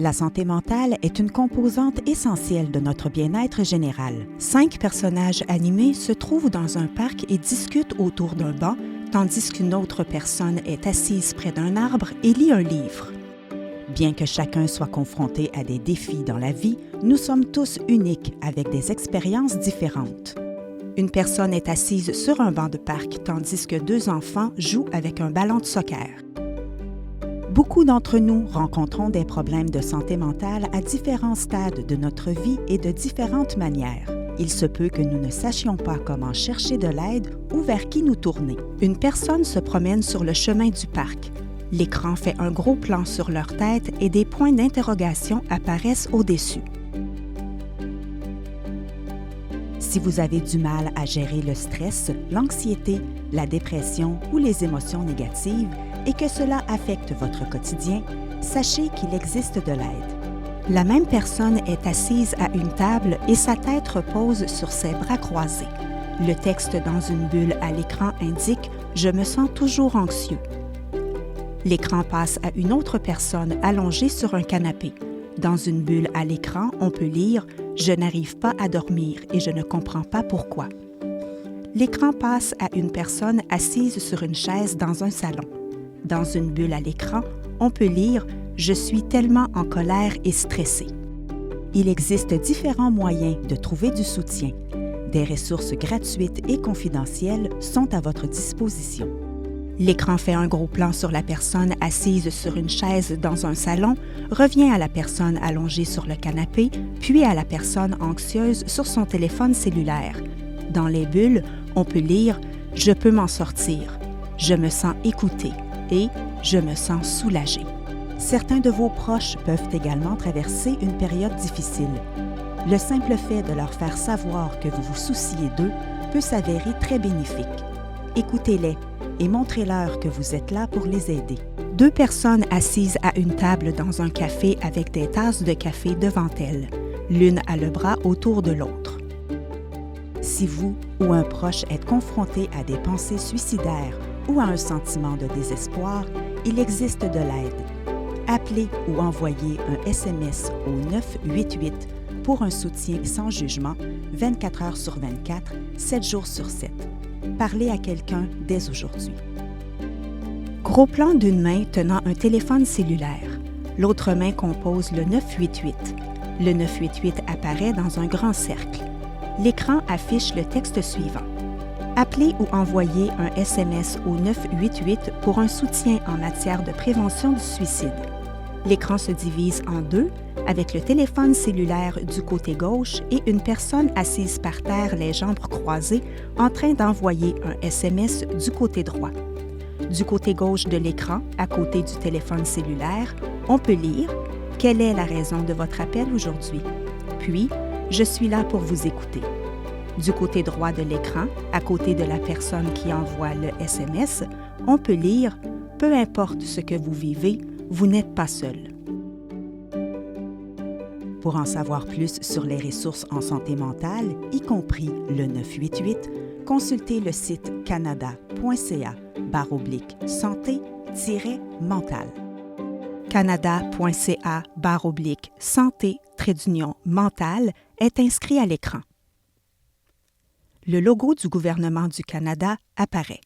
La santé mentale est une composante essentielle de notre bien-être général. 5 personnages animés se trouvent dans un parc et discutent autour d'un banc, tandis qu'une autre personne est assise près d'un arbre et lit un livre. Bien que chacun soit confronté à des défis dans la vie, nous sommes tous uniques avec des expériences différentes. Une personne est assise sur un banc de parc tandis que 2 enfants jouent avec un ballon de soccer. Beaucoup d'entre nous rencontrons des problèmes de santé mentale à différents stades de notre vie et de différentes manières. Il se peut que nous ne sachions pas comment chercher de l'aide ou vers qui nous tourner. Une personne se promène sur le chemin du parc. L'écran fait un gros plan sur leur tête et des points d'interrogation apparaissent au-dessus. Si vous avez du mal à gérer le stress, l'anxiété, la dépression ou les émotions négatives et que cela affecte votre quotidien, sachez qu'il existe de l'aide. La même personne est assise à une table et sa tête repose sur ses bras croisés. Le texte dans une bulle à l'écran indique « Je me sens toujours anxieux ». L'écran passe à une autre personne allongée sur un canapé. Dans une bulle à l'écran, on peut lire « Je n'arrive pas à dormir et je ne comprends pas pourquoi ». L'écran passe à une personne assise sur une chaise dans un salon. Dans une bulle à l'écran, on peut lire « Je suis tellement en colère et stressé ». Il existe différents moyens de trouver du soutien. Des ressources gratuites et confidentielles sont à votre disposition. L'écran fait un gros plan sur la personne assise sur une chaise dans un salon, revient à la personne allongée sur le canapé, puis à la personne anxieuse sur son téléphone cellulaire. Dans les bulles, on peut lire « Je peux m'en sortir »,« Je me sens écouté » et « Je me sens soulagé ». Certains de vos proches peuvent également traverser une période difficile. Le simple fait de leur faire savoir que vous vous souciez d'eux peut s'avérer très bénéfique. Écoutez-les et montrez-leur que vous êtes là pour les aider. 2 personnes assises à une table dans un café avec des tasses de café devant elles. L'une a le bras autour de l'autre. Si vous ou un proche êtes confronté à des pensées suicidaires ou à un sentiment de désespoir, il existe de l'aide. Appelez ou envoyez un SMS au 988 pour un soutien sans jugement, 24 heures sur 24, 7 jours sur 7. Parlez à quelqu'un dès aujourd'hui. Gros plan d'une main tenant un téléphone cellulaire. L'autre main compose le 988. Le 988 apparaît dans un grand cercle. L'écran affiche le texte suivant. Appelez ou envoyez un SMS au 988 pour un soutien en matière de prévention du suicide. L'écran se divise en 2, avec le téléphone cellulaire du côté gauche et une personne assise par terre, les jambes croisées, en train d'envoyer un SMS du côté droit. Du côté gauche de l'écran, à côté du téléphone cellulaire, on peut lire « Quelle est la raison de votre appel aujourd'hui ?» Puis « Je suis là pour vous écouter ». Du côté droit de l'écran, à côté de la personne qui envoie le SMS, on peut lire « Peu importe ce que vous vivez, vous n'êtes pas seul ». Pour en savoir plus sur les ressources en santé mentale, y compris le 988, consultez le site canada.ca/santé-mentale. canada.ca/santé-mentale est inscrit à l'écran. Le logo du gouvernement du Canada apparaît.